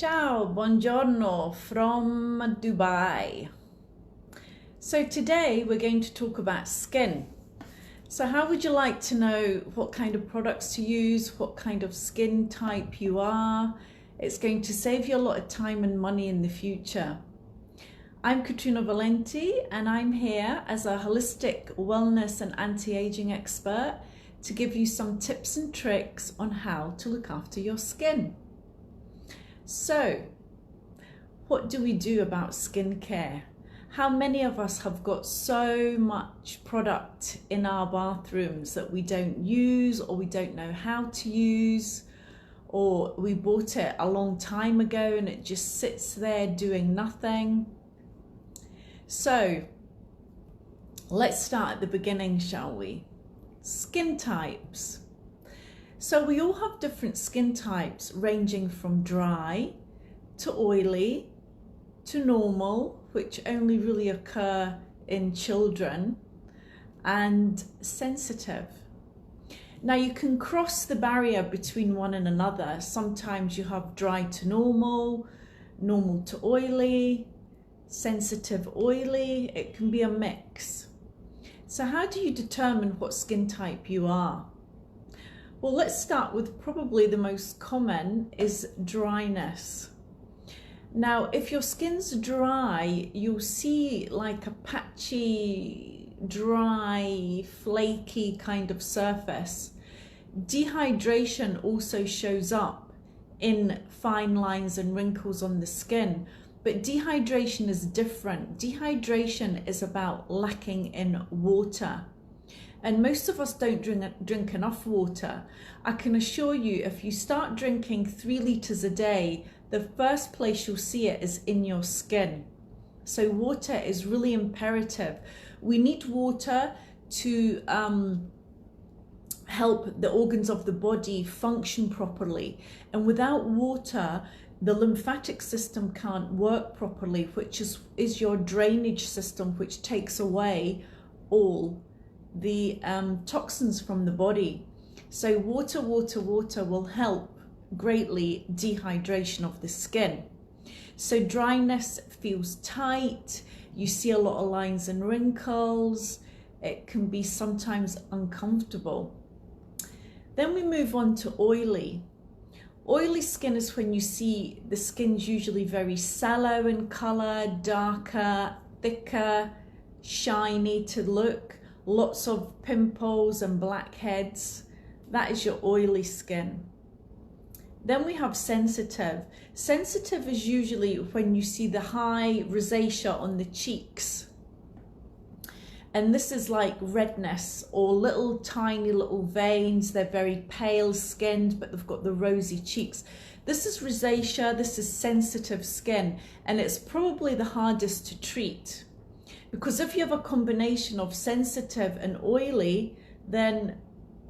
Ciao, buongiorno from Dubai. So today we're going to talk about skin. So how would you like to know what kind of products to use, what kind of skin type you are? It's going to save you a lot of time and money in the future. I'm Katrina Valente and I'm here as a holistic wellness and anti-aging expert to give you some tips and tricks on how to look after your skin. So, what do we do about skincare? How many of us have got so much product in our bathrooms that we don't use, or we don't know how to use, or we bought it a long time ago and it just sits there doing nothing? So, let's start at the beginning, shall we? Skin types. So we all have different skin types ranging from dry to oily to normal, which only really occur in children, and sensitive. Now you can cross the barrier between one and another. Sometimes you have dry to normal, normal to oily, sensitive oily. It can be a mix. So how do you determine what skin type you are? Well, let's start with probably the most common is dryness. Now, if your skin's dry, you'll see like a patchy, dry, flaky kind of surface. Dehydration also shows up in fine lines and wrinkles on the skin, but dehydration is different. Dehydration is about lacking in water. And most of us don't drink enough water. I can assure you, if you start drinking 3 liters a day, the first place you'll see it is in your skin. So water is really imperative. We need water to help the organs of the body function properly. And without water, the lymphatic system can't work properly, which is your drainage system, which takes away all the toxins from the body. So water will help greatly dehydration of the skin. So dryness feels tight, you see a lot of lines and wrinkles, it can be sometimes uncomfortable. Then we move on to oily. Oily skin is when you see the skin's usually very sallow in color, darker, thicker, shiny to look, lots of pimples and blackheads. That is your oily skin. Then we have sensitive. Sensitive is usually when you see the high rosacea on the cheeks. And this is like redness or little tiny little veins. They're very pale skinned, but they've got the rosy cheeks. This is rosacea, this is sensitive skin, and it's probably the hardest to treat. Because if you have a combination of sensitive and oily, then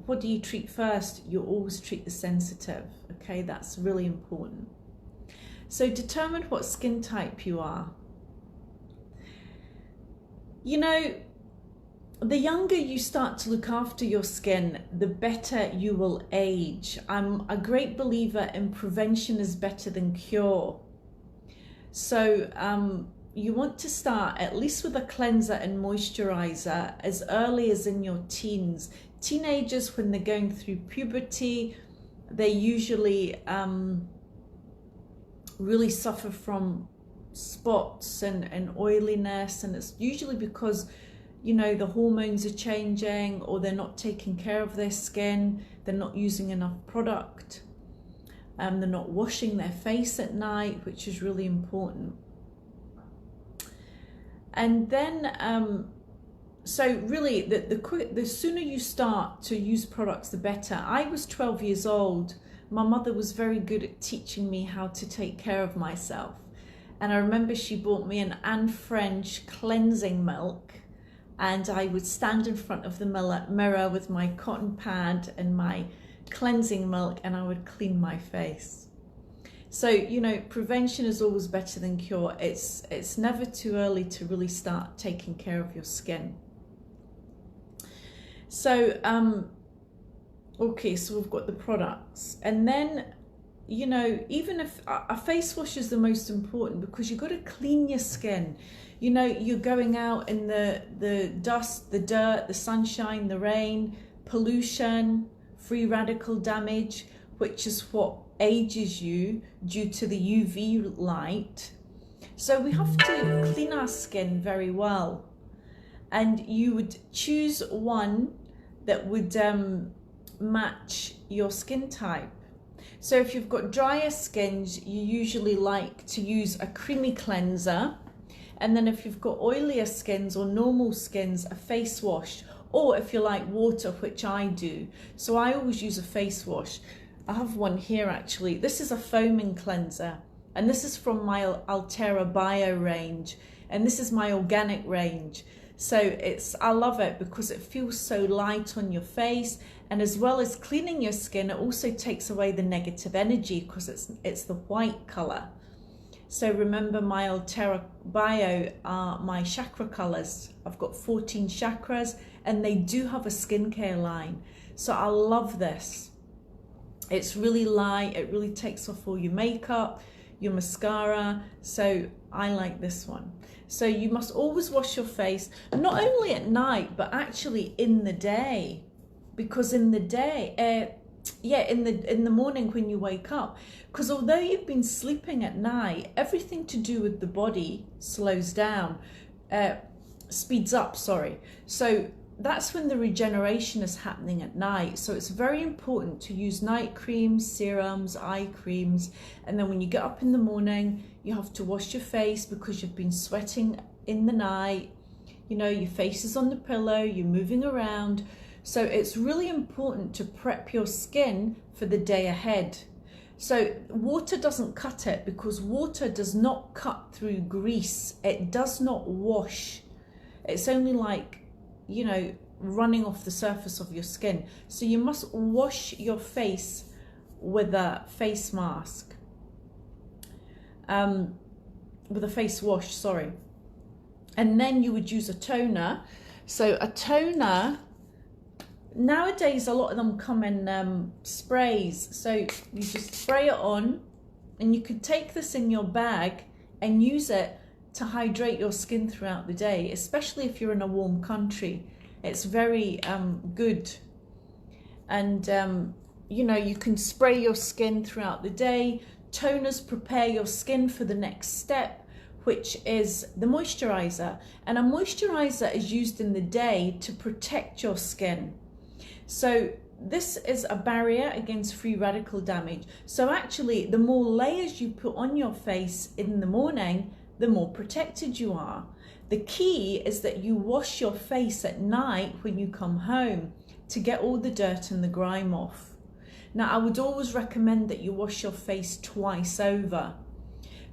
what do you treat first? You always treat the sensitive, okay? That's really important. So determine what skin type you are. You know, the younger you start to look after your skin, the better you will age. I'm a great believer in prevention is better than cure. So, you want to start at least with a cleanser and moisturizer as early as in your teens. Teenagers, when they're going through puberty, they usually really suffer from spots and oiliness, and it's usually because, you know, the hormones are changing, or they're not taking care of their skin, they're not using enough product, they're not washing their face at night, which is really important. And then, so really, the sooner you start to use products, the better. I was 12 years old. My mother was very good at teaching me how to take care of myself. And I remember she bought me an Anne French cleansing milk, and I would stand in front of the mirror with my cotton pad and my cleansing milk, and I would clean my face. So, you know, prevention is always better than cure. It's never too early to really start taking care of your skin. So, okay, so we've got the products. And then you know, even if a face wash is the most important, because you've got to clean your skin. You know, you're going out in the dust, the dirt, the sunshine, the rain, pollution, free radical damage, which is what ages you due to the UV light. So we have to clean our skin very well. And you would choose one that would match your skin type. So if you've got drier skins, you usually like to use a creamy cleanser. And then if you've got oilier skins or normal skins, a face wash. Or if you like water, which I do. So I always use a face wash. I have one here actually. This is a foaming cleanser. And this is from my Altera Bio range. And this is my organic range. So I love it because it feels so light on your face. And as well as cleaning your skin, it also takes away the negative energy because it's the white color. So remember, my Altera Bio are my chakra colors. I've got 14 chakras and they do have a skincare line. So I love this. It's really light. It really takes off all your makeup, your mascara. So I like this one. So you must always wash your face, not only at night, but actually in the day. Because in the day, in the morning when you wake up, because although you've been sleeping at night, everything to do with the body slows down, speeds up, sorry. So that's when the regeneration is happening at night. So it's very important to use night creams, serums, eye creams. And then when you get up in the morning, you have to wash your face because you've been sweating in the night. You know, your face is on the pillow, you're moving around. So it's really important to prep your skin for the day ahead. So water doesn't cut it because water does not cut through grease. It does not wash. It's only like, you know, running off the surface of your skin. So you must wash your face with a face mask. With a face wash, sorry. And then you would use a toner. So a toner, nowadays a lot of them come in sprays. So you just spray it on, and you could take this in your bag and use it to hydrate your skin throughout the day, especially if you're in a warm country. It's very good. And you know, you can spray your skin throughout the day. Toners prepare your skin for the next step, which is the moisturizer. And a moisturizer is used in the day to protect your skin. So this is a barrier against free radical damage. So actually, the more layers you put on your face in the morning, the more protected you are. The key is that you wash your face at night when you come home to get all the dirt and the grime off. Now, I would always recommend that you wash your face twice over,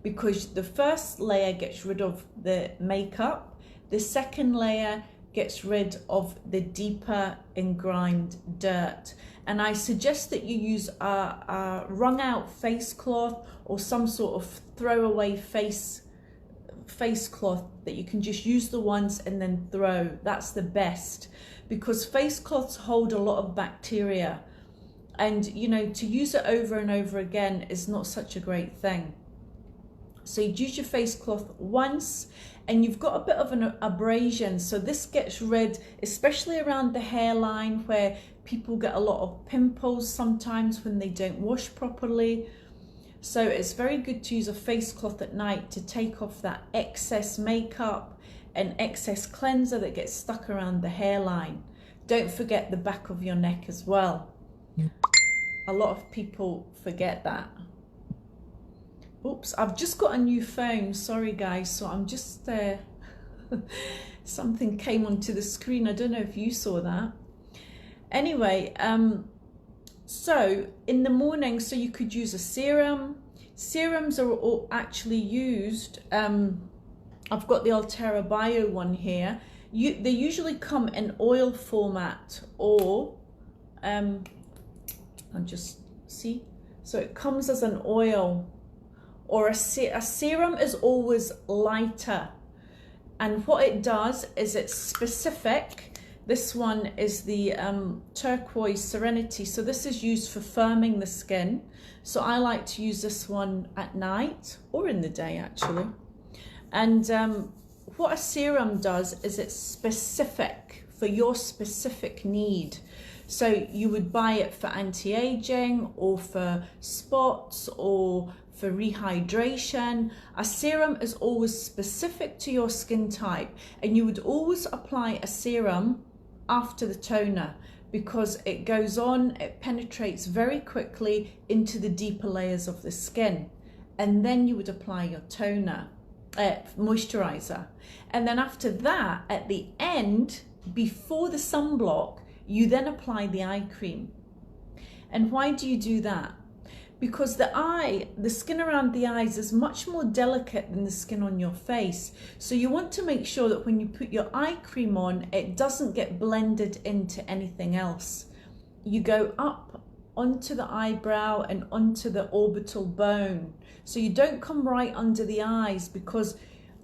because the first layer gets rid of the makeup, the second layer gets rid of the deeper ingrimed dirt. And I suggest that you use a wrung out face cloth or some sort of throwaway face cloth that you can just use the once and then throw. That's the best, because face cloths hold a lot of bacteria, and you know, to use it over and over again is not such a great thing. So you use your face cloth once, and you've got a bit of an abrasion, so this gets rid, especially around the hairline where people get a lot of pimples sometimes when they don't wash properly. So it's very good to use a face cloth at night to take off that excess makeup and excess cleanser that gets stuck around the hairline. Don't forget the back of your neck as well. A lot of people forget that. Oops, I've just got a new phone, sorry guys, so I'm just something came onto the screen. I don't know if you saw that. Anyway, so in the morning, so you could use a serum. Serums are all actually used. I've got the Altera Bio one here. They usually come in oil format, or I'll just see. So it comes as an oil, or a serum is always lighter. And what it does is it's specific. This one is the Turquoise Serenity. So this is used for firming the skin. So I like to use this one at night or in the day actually. And what a serum does is it's specific for your specific need. So you would buy it for anti-aging or for spots or for rehydration. A serum is always specific to your skin type, and you would always apply a serum after the toner because it goes on, it penetrates very quickly into the deeper layers of the skin, and then you would apply your toner, moisturizer. And then after that, at the end, before the sunblock, you then apply the eye cream. And why do you do that? Because the skin around the eyes is much more delicate than the skin on your face. So you want to make sure that when you put your eye cream on, it doesn't get blended into anything else. You go up onto the eyebrow and onto the orbital bone. So you don't come right under the eyes, because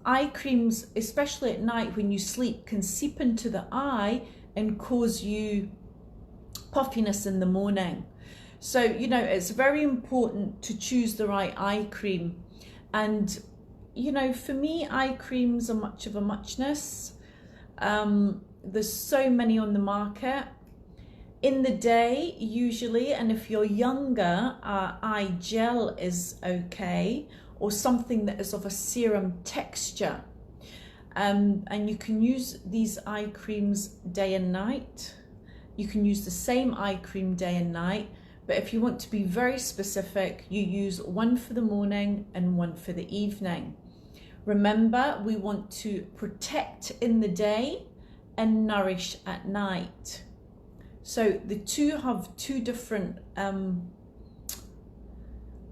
eye creams, especially at night when you sleep, can seep into the eye and cause you puffiness in the morning. So, you know, it's very important to choose the right eye cream. And, you know, for me, eye creams are much of a muchness. There's so many on the market. In the day, usually, and if you're younger, eye gel is okay, or something that is of a serum texture. And you can use these eye creams day and night. You can use the same eye cream day and night. But if you want to be very specific, you use one for the morning and one for the evening. Remember, we want to protect in the day and nourish at night. So the two have two different,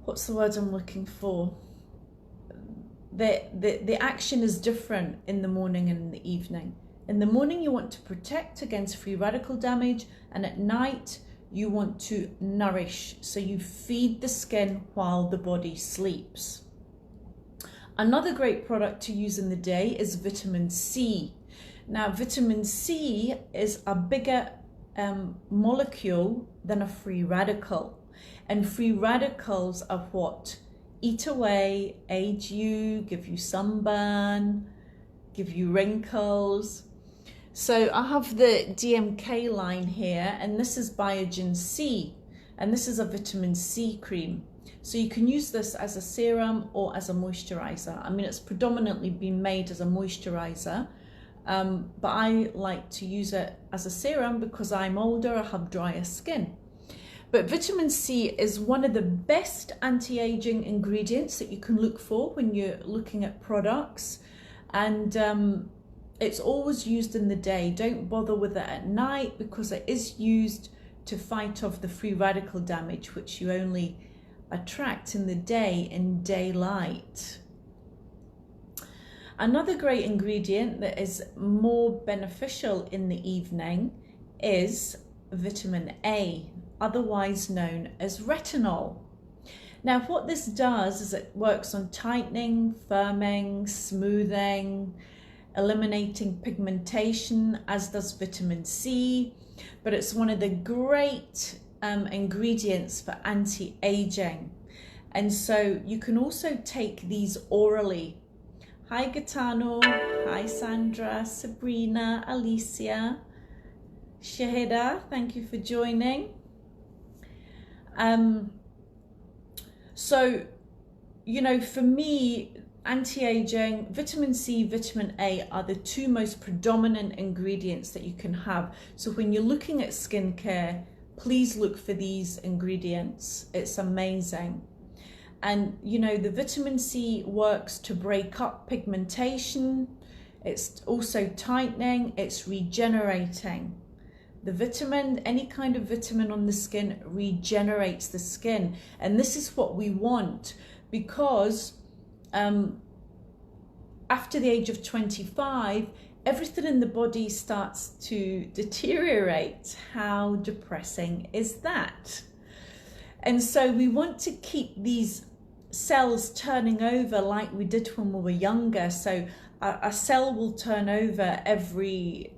what's the word I'm looking for? The action is different in the morning and in the evening. In the morning, you want to protect against free radical damage, and at night, you want to nourish, so you feed the skin while the body sleeps. Another great product to use in the day is vitamin C. Now, vitamin C is a bigger molecule than a free radical. And free radicals are what? Eat away, age you, give you sunburn, give you wrinkles. So I have the DMK line here, and this is Biogen C, and this is a vitamin C cream. So you can use this as a serum or as a moisturizer. I mean, it's predominantly been made as a moisturizer, but I like to use it as a serum because I'm older, I have drier skin. But vitamin C is one of the best anti-aging ingredients that you can look for when you're looking at products. And it's always used in the day. Don't bother with it at night, because it is used to fight off the free radical damage, which you only attract in the day, in daylight. Another great ingredient that is more beneficial in the evening is vitamin A, otherwise known as retinol. Now, what this does is it works on tightening, firming, smoothing, eliminating pigmentation, as does vitamin C, but it's one of the great ingredients for anti-aging. And so you can also take these orally. Hi Gaetano, hi Sandra, Sabrina, Alicia, Shahida, thank you for joining. So, you know, for me, anti-aging, vitamin C, vitamin A are the two most predominant ingredients that you can have. So when you're looking at skincare, please look for these ingredients. It's amazing. And you know, the vitamin C works to break up pigmentation. It's also tightening, it's regenerating. The vitamin, any kind of vitamin on the skin regenerates the skin. And this is what we want, because after the age of 25, everything in the body starts to deteriorate. How depressing is that? And so we want to keep these cells turning over like we did when we were younger. So a cell will turn over every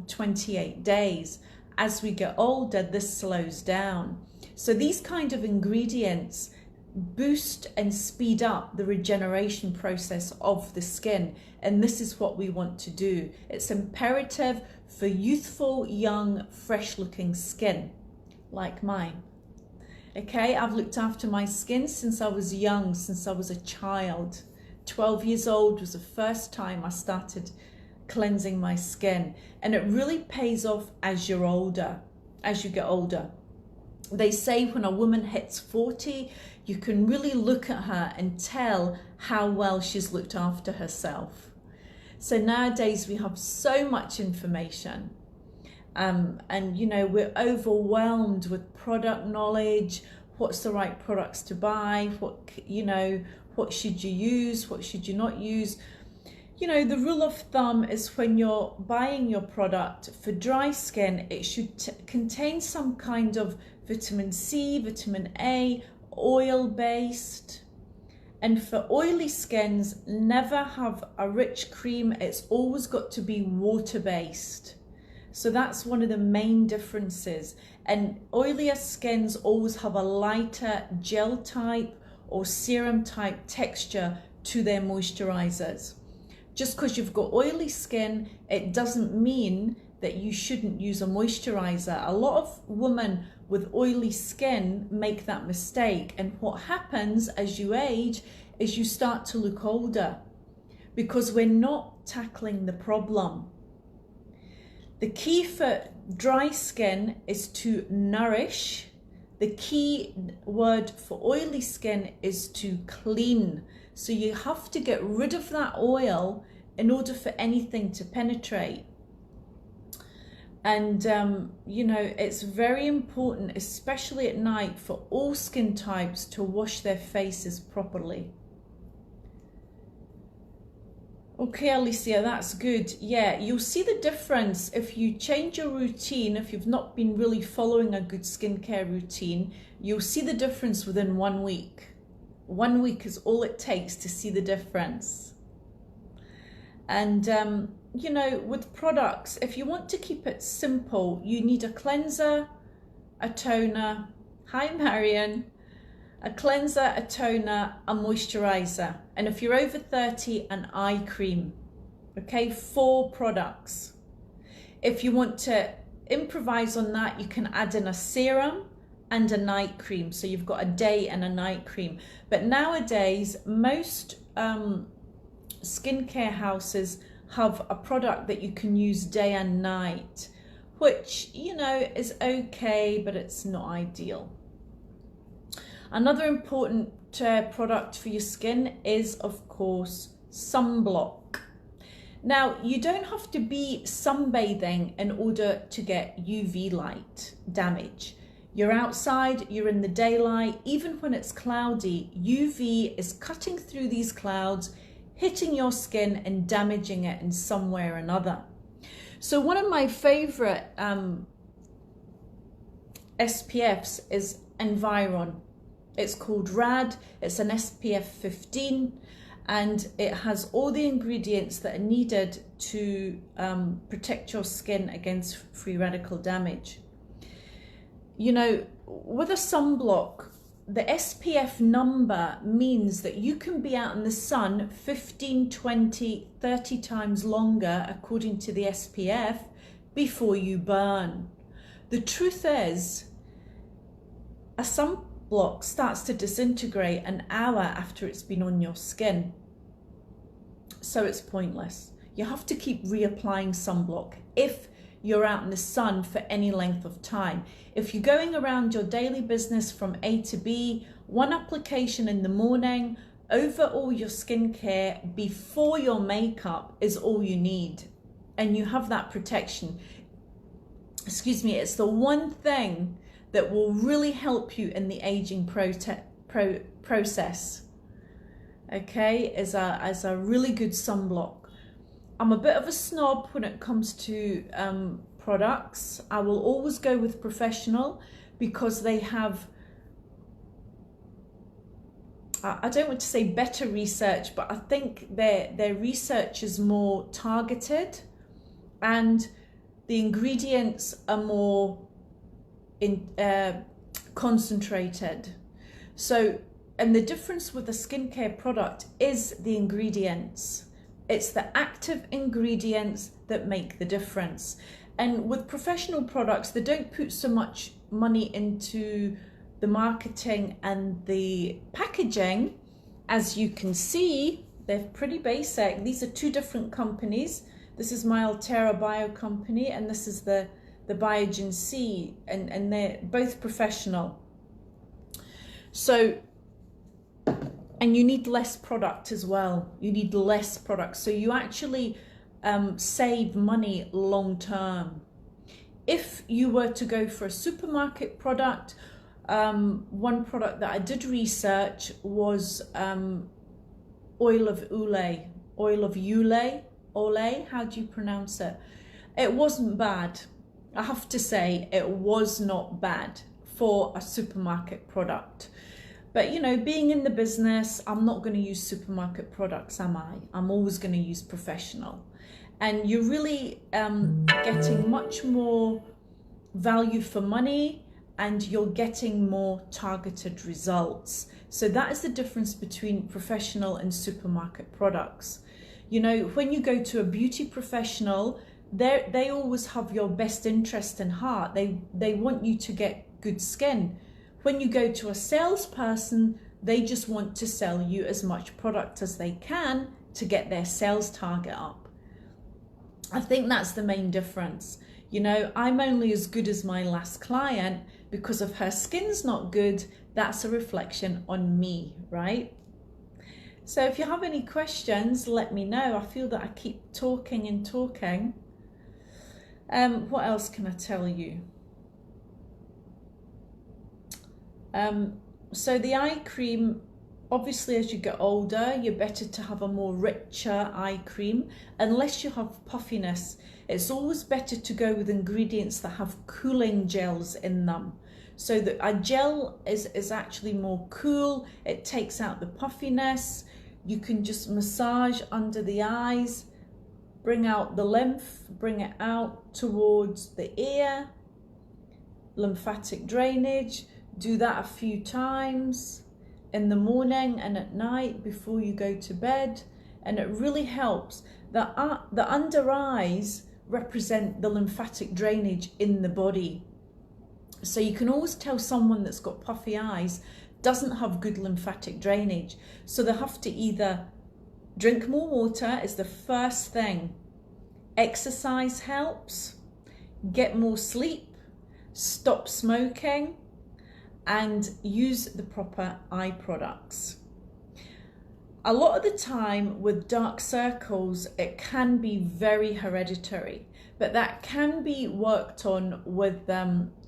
28 days. As we get older, this slows down. So these kind of ingredients boost and speed up the regeneration process of the skin. And this is what we want to do. It's imperative for youthful, young, fresh looking skin like mine. Okay, I've looked after my skin since I was young, since I was a child. 12 years old was the first time I started cleansing my skin. And it really pays off as you're older, as you get older. They say when a woman hits 40, you can really look at her and tell how well she's looked after herself. So nowadays we have so much information. And you know, we're overwhelmed with product knowledge. What's the right products to buy? What, you know, what should you use? What should you not use? You know, the rule of thumb is when you're buying your product for dry skin, it should contain some kind of vitamin C, vitamin A, oil-based. And for oily skins, never have a rich cream. It's always got to be water-based. So that's one of the main differences. And oilier skins always have a lighter gel type or serum type texture to their moisturizers. Just because you've got oily skin, it doesn't mean that you shouldn't use a moisturizer. A lot of women with oily skin make that mistake. And what happens as you age is you start to look older because we're not tackling the problem. The key for dry skin is to nourish. The key word for oily skin is to clean. So you have to get rid of that oil in order for anything to penetrate. And, you know, it's very important, especially at night, for all skin types to wash their faces properly. Okay, Alicia, that's good. Yeah, you'll see the difference if you change your routine. If you've not been really following a good skincare routine, you'll see the difference within 1 week. 1 week is all it takes to see the difference. And, you know, with products, if you want to keep it simple, you need a cleanser, a toner. Hi, Marion. A cleanser, a toner, a moisturizer. And if you're over 30, an eye cream. Okay, 4 products. If you want to improvise on that, you can add in a serum and a night cream. So you've got a day and a night cream. But nowadays, most skincare houses have a product that you can use day and night, which, you know, is okay, but it's not ideal. Another important product for your skin is, of course, sunblock. Now, you don't have to be sunbathing in order to get UV light damage. You're outside, you're in the daylight, even when it's cloudy, UV is cutting through these clouds, hitting your skin and damaging it in some way or another. So one of my favorite SPFs is Environ. It's called RAD, it's an SPF 15, and it has all the ingredients that are needed to protect your skin against free radical damage. You know, with a sunblock, the SPF number means that you can be out in the sun 15, 20, 30 times longer, according to the SPF, before you burn. The truth is, a sunblock starts to disintegrate an hour after it's been on your skin. So it's pointless. You have to keep reapplying sunblock if you're out in the sun for any length of time. If you're going around your daily business from A to B, one application in the morning over all your skincare before your makeup is all you need. And you have that protection. Excuse me, it's the one thing that will really help you in the aging process. Okay, as a really good sunblock. I'm a bit of a snob when it comes to products. I will always go with professional because they have I don't want to say better research, but I think their research is more targeted and the ingredients are more concentrated. So, and the difference with a skincare product is the ingredients. It's the active ingredients that make the difference. And with professional products, they don't put so much money into the marketing and the packaging. As you can see, they're pretty basic. These are two different companies. This is my Altera Bio company, and this is the Biogen C, and they're both professional. So, and you need less product as well. You need less product. So you actually save money long term. If you were to go for a supermarket product, one product that I did research was oil of Olay, how do you pronounce it? It wasn't bad. I have to say, it was not bad for a supermarket product. But you know, being in the business, I'm not going to use supermarket products, am I? I'm always going to use professional. And you're really getting much more value for money, and you're getting more targeted results. So that is the difference between professional and supermarket products. You know, when you go to a beauty professional, they always have your best interest in heart. They want you to get good skin. When you go to a salesperson, they just want to sell you as much product as they can to get their sales target up. I think that's the main difference. You know, I'm only as good as my last client. Because if her skin's not good, that's a reflection on me, right? So if you have any questions, let me know. I feel that I keep talking and talking. What else can I tell you? So the eye cream, obviously as you get older, you're better to have a more richer eye cream, unless you have puffiness. It's always better to go with ingredients that have cooling gels in them. So that a gel is actually more cool, it takes out the puffiness, you can just massage under the eyes, bring out the lymph, bring it out towards the ear, lymphatic drainage. Do that a few times in the morning and at night before you go to bed, and it really helps. The under eyes represent the lymphatic drainage in the body. So you can always tell someone that's got puffy eyes doesn't have good lymphatic drainage. So they have to either drink more water is the first thing, exercise helps, get more sleep, stop smoking, and use the proper eye products. A lot of the time with dark circles, it can be very hereditary, but that can be worked on with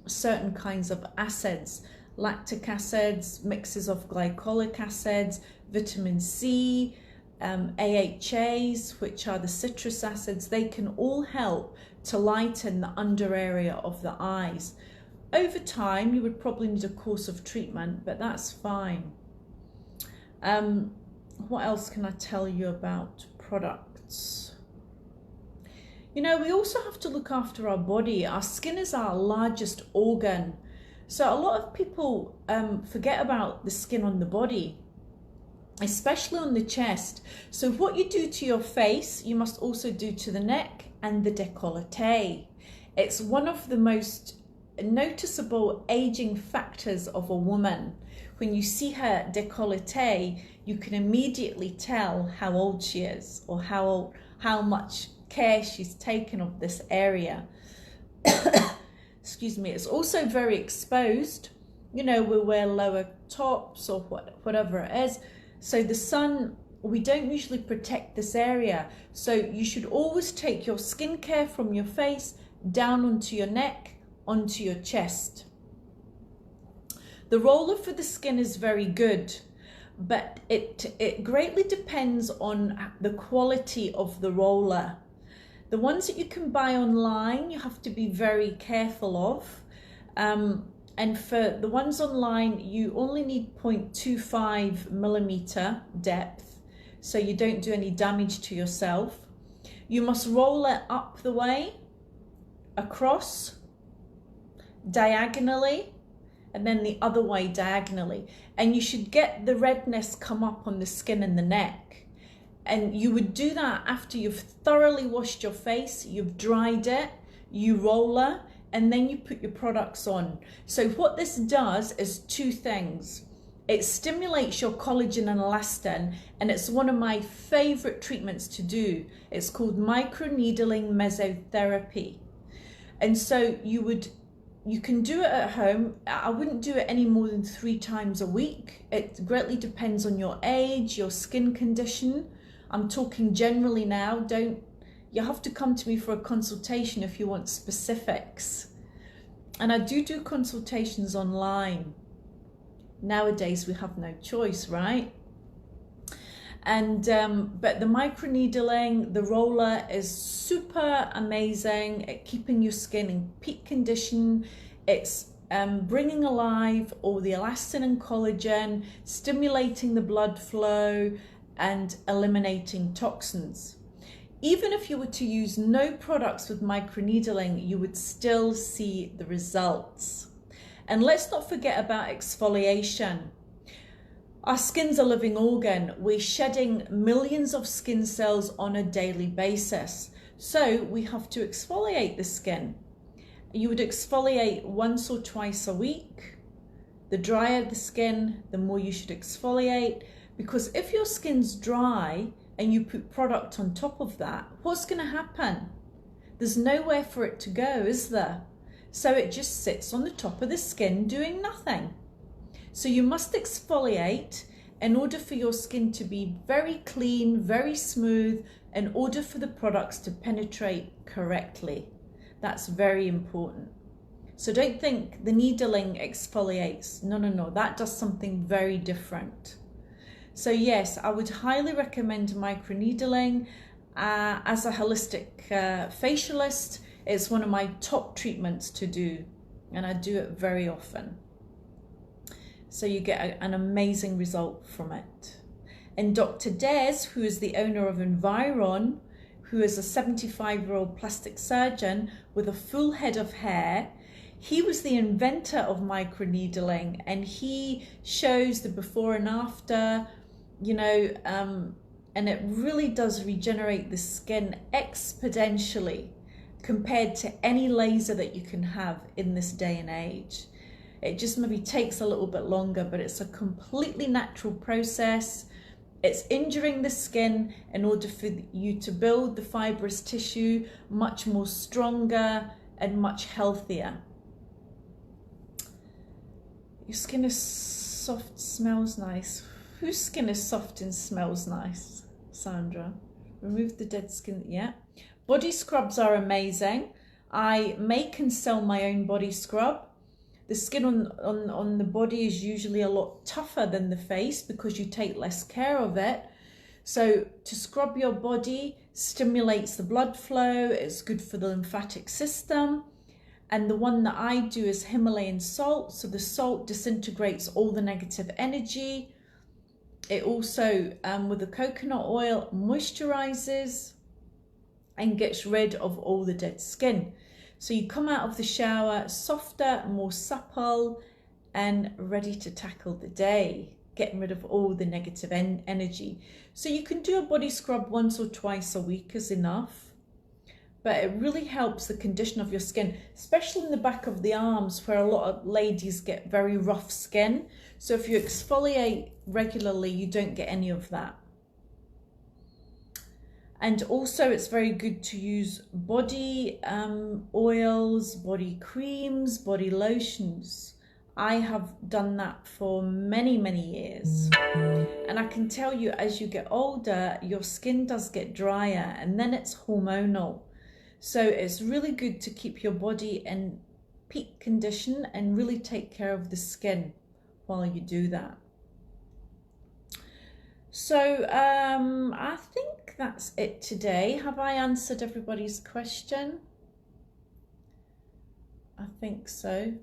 certain kinds of acids, lactic acids, mixes of glycolic acids, vitamin C, AHAs, which are the citrus acids. They can all help to lighten the under area of the eyes. Over time, you would probably need a course of treatment, but that's fine. What else can I tell you about products? You know, we also have to look after our body. Our skin is our largest organ. So a lot of people forget about the skin on the body, especially on the chest. So what you do to your face, you must also do to the neck and the décolleté. It's one of the most noticeable aging factors of a woman. When you see her décolleté, you can immediately tell how old she is, or how much care she's taken of this area. Excuse me. It's also very exposed. You know, we wear lower tops or whatever it is. So the sun, we don't usually protect this area. So you should always take your skincare from your face down onto your neck, onto your chest. The roller for the skin is very good, but it greatly depends on the quality of the roller. The ones that you can buy online, you have to be very careful of. And for the ones online, you only need 0.25 millimeter depth, so you don't do any damage to yourself. You must roll it up the way, across, diagonally, and then the other way diagonally. And you should get the redness come up on the skin and the neck. And you would do that after you've thoroughly washed your face, you've dried it, you roller, and then you put your products on. So what this does is two things. It stimulates your collagen and elastin, and it's one of my favorite treatments to do. It's called microneedling mesotherapy. And so you can do it at home. I wouldn't do it any more than 3 times a week. It greatly depends on your age, your skin condition. I'm talking generally now. You have to come to me for a consultation if you want specifics. And I do consultations online. Nowadays we have no choice, right? And but the microneedling, the roller is super amazing at keeping your skin in peak condition. It's bringing alive all the elastin and collagen, stimulating the blood flow and eliminating toxins. Even if you were to use no products with microneedling, you would still see the results. And let's not forget about exfoliation. Our skin's a living organ. We're shedding millions of skin cells on a daily basis. So we have to exfoliate the skin. You would exfoliate once or twice a week. The drier the skin, the more you should exfoliate. Because if your skin's dry and you put product on top of that, what's going to happen? There's nowhere for it to go, is there? So it just sits on the top of the skin doing nothing. So you must exfoliate in order for your skin to be very clean, very smooth, in order for the products to penetrate correctly. That's very important. So don't think the needling exfoliates. No, that does something very different. So yes, I would highly recommend microneedling. As a holistic facialist, it's one of my top treatments to do, and I do it very often. So you get an amazing result from it. And Dr. Des, who is the owner of Environ, who is a 75-year-old plastic surgeon with a full head of hair, he was the inventor of microneedling, and he shows the before and after, and it really does regenerate the skin exponentially compared to any laser that you can have in this day and age. It just maybe takes a little bit longer, but it's a completely natural process. It's injuring the skin in order for you to build the fibrous tissue much more stronger and much healthier. Your skin is soft, smells nice. Whose skin is soft and smells nice? Sandra. Remove the dead skin. Yeah. Body scrubs are amazing. I make and sell my own body scrub. The skin on the body is usually a lot tougher than the face because you take less care of it. So to scrub your body stimulates the blood flow. It's good for the lymphatic system. And the one that I do is Himalayan salt. So the salt disintegrates all the negative energy. It also, with the coconut oil, moisturizes and gets rid of all the dead skin. So you come out of the shower softer, more supple, and ready to tackle the day, getting rid of all the negative energy. So you can do a body scrub once or twice a week is enough, but it really helps the condition of your skin, especially in the back of the arms where a lot of ladies get very rough skin. So if you exfoliate regularly, you don't get any of that. And also it's very good to use body oils, body creams, body lotions. I have done that for many, many years. And I can tell you, as you get older, your skin does get drier, and then it's hormonal. So it's really good to keep your body in peak condition and really take care of the skin while you do that. So I think that's it today. Have I answered everybody's question? I think so.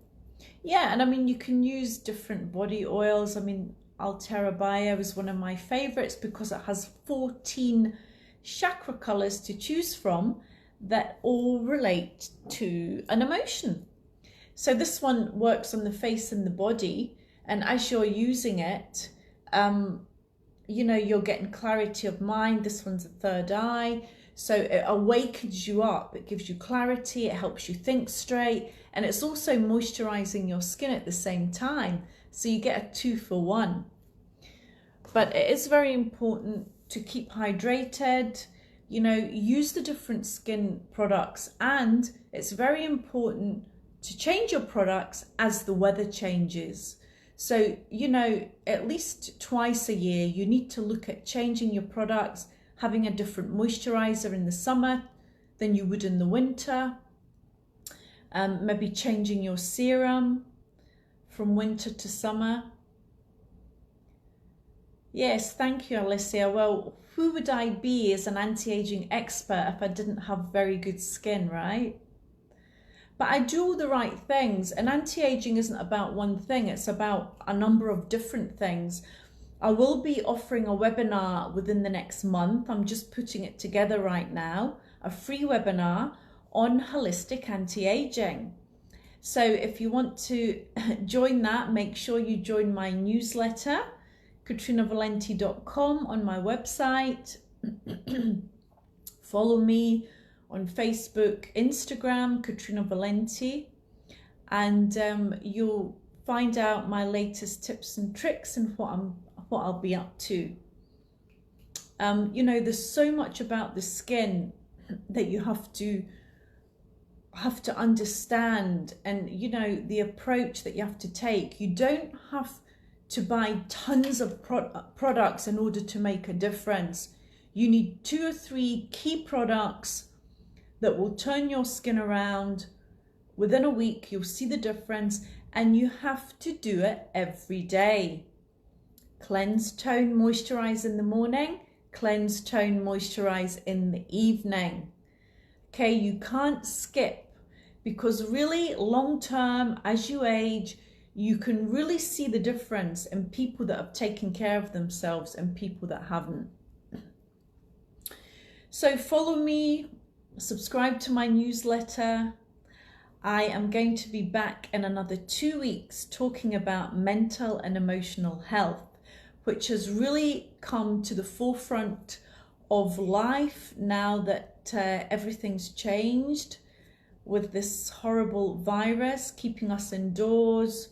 Yeah, and I mean, you can use different body oils. I mean, Altera Bio is one of my favorites because it has 14 chakra colors to choose from that all relate to an emotion. So this one works on the face and the body, and as you're using it, you know, you're getting clarity of mind. This one's a third eye. So it awakens you up, it gives you clarity, it helps you think straight, and it's also moisturizing your skin at the same time. So you get a 2-for-1. But it is very important to keep hydrated, you know, use the different skin products, and it's very important to change your products as the weather changes. So, you know, at least twice a year, you need to look at changing your products, having a different moisturizer in the summer than you would in the winter. Maybe changing your serum from winter to summer. Yes, thank you, Alicia. Well, who would I be as an anti-aging expert if I didn't have very good skin, right? But I do all the right things, and anti-aging isn't about one thing, it's about a number of different things. I will be offering a webinar within the next month. I'm just putting it together right now, a free webinar on holistic anti-aging. So if you want to join that, make sure you join my newsletter, katrinavalente.com, on my website. Follow me on Facebook, Instagram, Katrina Valente, and you'll find out my latest tips and tricks and what I'll be up to. You know, there's so much about the skin that you have to understand, and you know, the approach that you have to take. You don't have to buy tons of products in order to make a difference. You need 2 or 3 key products that will turn your skin around. Within a week, you'll see the difference, and you have to do it every day. Cleanse, tone, moisturize in the morning. Cleanse, tone, moisturize in the evening. Okay, you can't skip, because really long term, as you age, you can really see the difference in people that have taken care of themselves and people that haven't. So follow me, subscribe to my newsletter. I am going to be back in another 2 weeks talking about mental and emotional health, which has really come to the forefront of life now that everything's changed with this horrible virus keeping us indoors,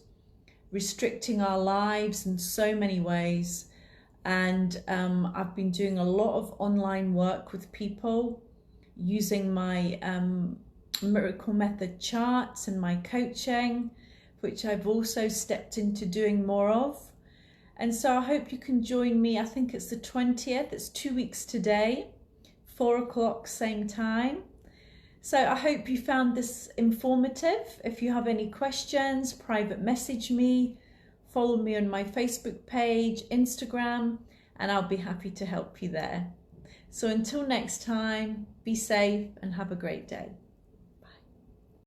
restricting our lives in so many ways. And I've been doing a lot of online work with people using my Miracle Method charts and my coaching, which I've also stepped into doing more of. And so I hope you can join me. I think it's the 20th, it's 2 weeks today, 4 o'clock, same time. So I hope you found this informative. If you have any questions, private message me, follow me on my Facebook page, Instagram, and I'll be happy to help you there. So until next time, be safe and have a great day.